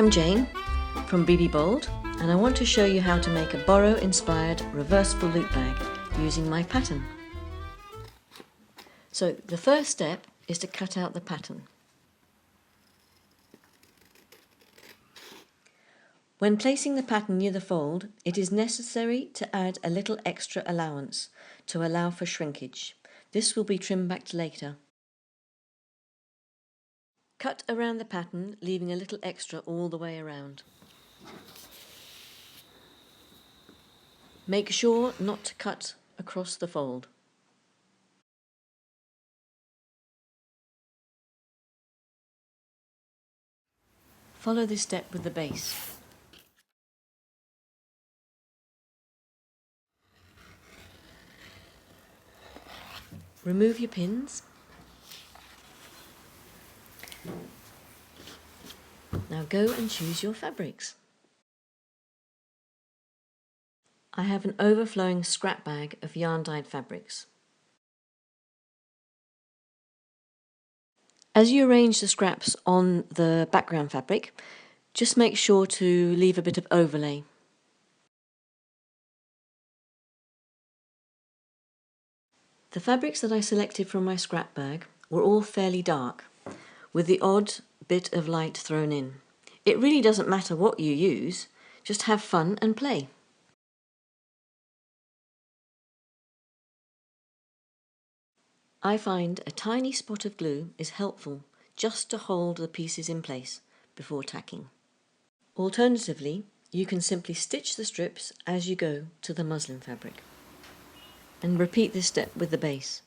I'm Jane from BB Bold, and I want to show you how to make a Boro inspired reversible loop bag using my pattern. So the first step is to cut out the pattern. When placing the pattern near the fold, it is necessary to add a little extra allowance to allow for shrinkage. This will be trimmed back later. Cut around the pattern, leaving a little extra all the way around. Make sure not to cut across the fold. Follow this step with the base. Remove your pins. Now go and choose your fabrics. I have an overflowing scrap bag of yarn-dyed fabrics. As you arrange the scraps on the background fabric, just make sure to leave a bit of overlay. The fabrics that I selected from my scrap bag were all fairly dark, with the odd bit of light thrown in. It really doesn't matter what you use, just have fun and play. I find a tiny spot of glue is helpful just to hold the pieces in place before tacking. Alternatively, you can simply stitch the strips as you go to the muslin fabric. And repeat this step with the base.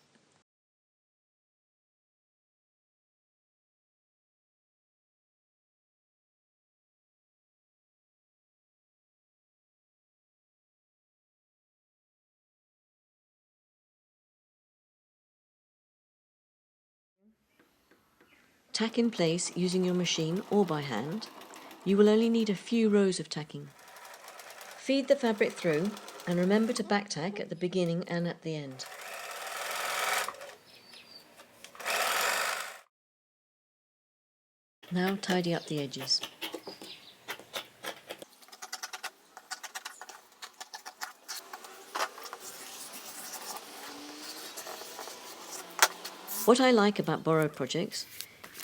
Tack in place using your machine or by hand. You will only need a few rows of tacking. Feed the fabric through and remember to back tack at the beginning and at the end. Now tidy up the edges. What I like about Boro projects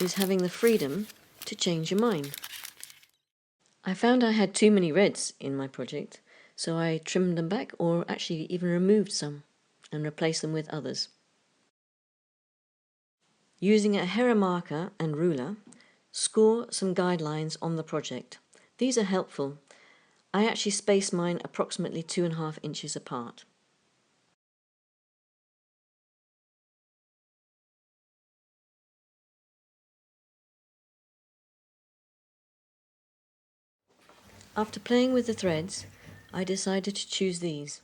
is having the freedom to change your mind. I found I had too many reds in my project, so I trimmed them back, or actually even removed some and replaced them with others. Using a Hera marker and ruler, score some guidelines on the project. These are helpful. I actually spaced mine approximately 2.5 inches apart. After playing with the threads, I decided to choose these,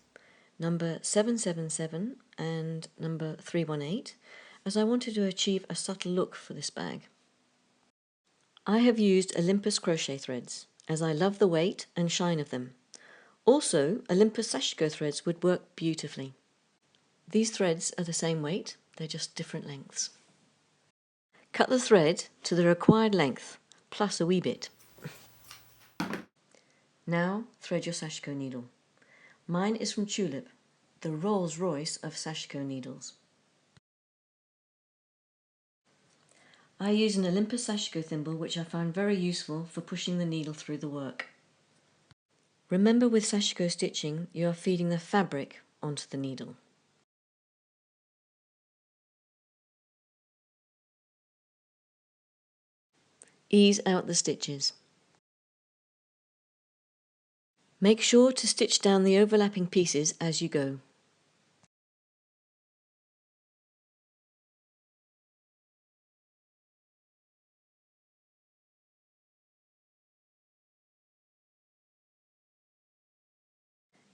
number 777 and number 318, as I wanted to achieve a subtle look for this bag. I have used Olympus crochet threads, as I love the weight and shine of them. Also, Olympus Sashiko threads would work beautifully. These threads are the same weight, they're just different lengths. Cut the thread to the required length, plus a wee bit. Now thread your Sashiko needle. Mine is from Tulip, the Rolls Royce of Sashiko needles. I use an Olympus Sashiko thimble, which I found very useful for pushing the needle through the work. Remember, with Sashiko stitching, you are feeding the fabric onto the needle. Ease out the stitches. Make sure to stitch down the overlapping pieces as you go.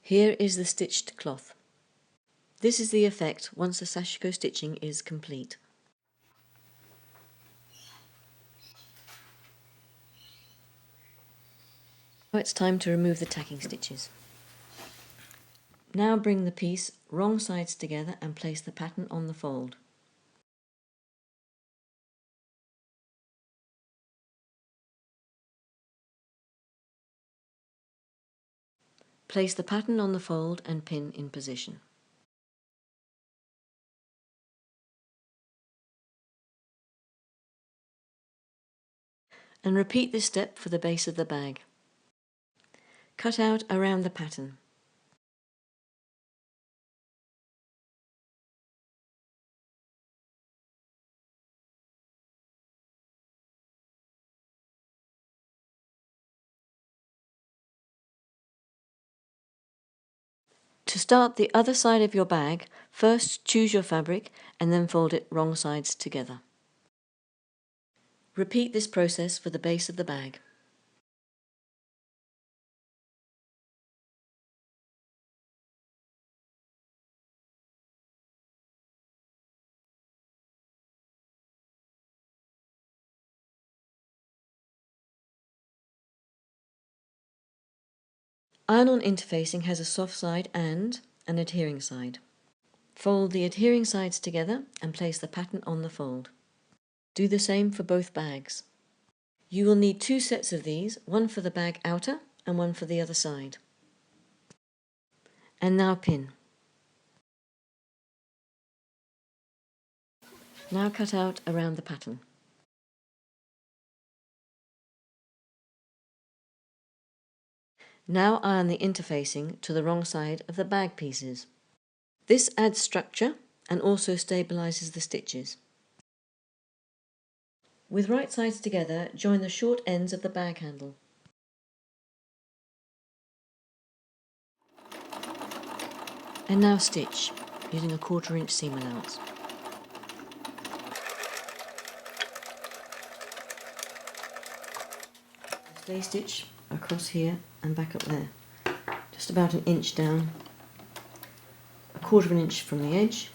Here is the stitched cloth. This is the effect once the Sashiko stitching is complete. Now it's time to remove the tacking stitches. Now bring the piece wrong sides together and place the pattern on the fold. Place the pattern on the fold and pin in position. And repeat this step for the base of the bag. Cut out around the pattern. To start the other side of your bag, first choose your fabric and then fold it wrong sides together. Repeat this process for the base of the bag. Iron-on interfacing has a soft side and an adhering side. Fold the adhering sides together and place the pattern on the fold. Do the same for both bags. You will need 2 sets of these, one for the bag outer and one for the other side. And now pin. Now cut out around the pattern. Now iron the interfacing to the wrong side of the bag pieces. This adds structure and also stabilises the stitches. With right sides together, join the short ends of the bag handle. And now stitch, using a 1/4 inch seam allowance. Stay stitch across here and back up there, just about 1 inch down, 1/4 inch from the edge.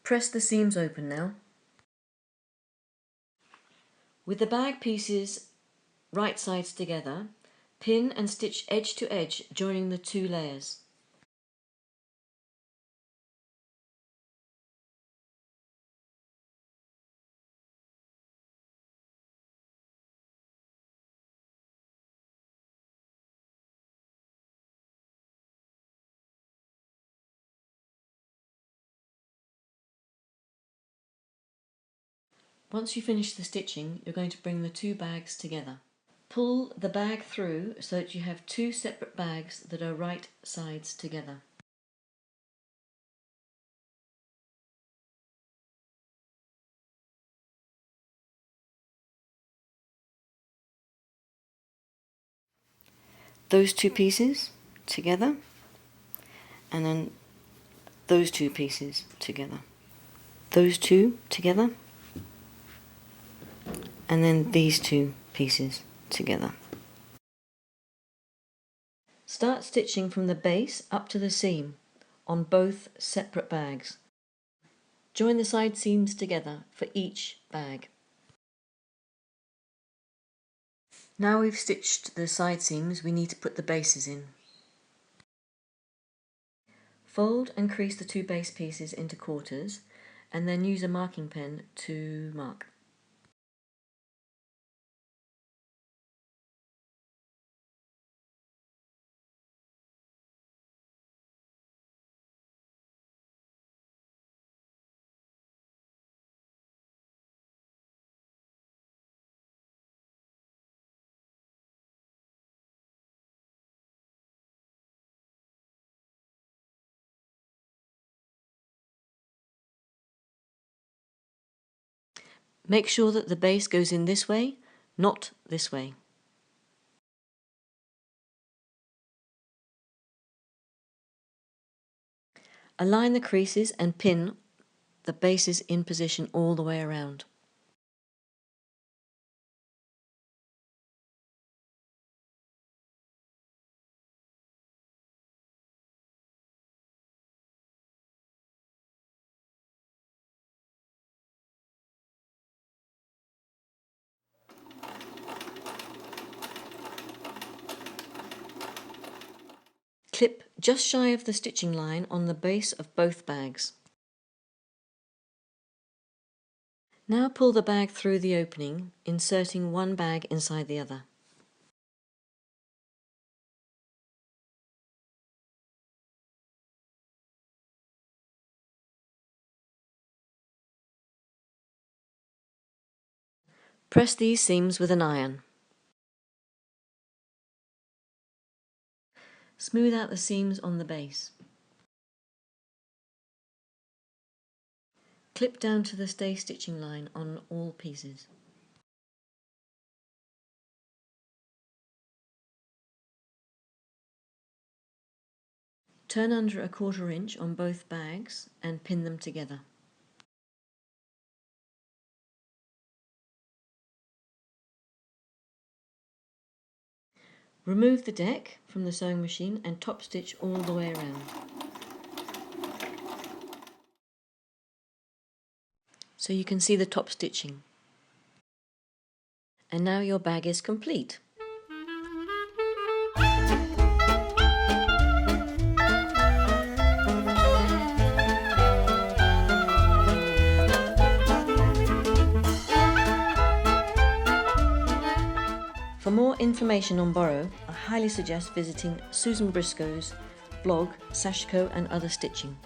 Press the seams open now. With the bag pieces right sides together, pin and stitch edge to edge, joining the 2 layers. Once you finish the stitching, you're going to bring the 2 bags together. Pull the bag through so that you have 2 separate bags that are right sides together. Those 2 pieces together, and then those 2 pieces together. Those 2 together, and then these 2 pieces together. Start stitching from the base up to the seam on both separate bags. Join the side seams together for each bag. Now we've stitched the side seams, we need to put the bases in. Fold and crease the 2 base pieces into quarters and then use a marking pen to mark. Make sure that the base goes in this way, not this way. Align the creases and pin the bases in position all the way around. Clip just shy of the stitching line on the base of both bags. Now pull the bag through the opening, inserting one bag inside the other. Press these seams with an iron. Smooth out the seams on the base. Clip down to the stay stitching line on all pieces. Turn under 1/4 inch on both bags and pin them together. Remove the deck from the sewing machine and top stitch all the way around. So you can see the top stitching. And now your bag is complete. For more information on Boro, I highly suggest visiting Susan Briscoe's blog, Sashiko and Other Stitching.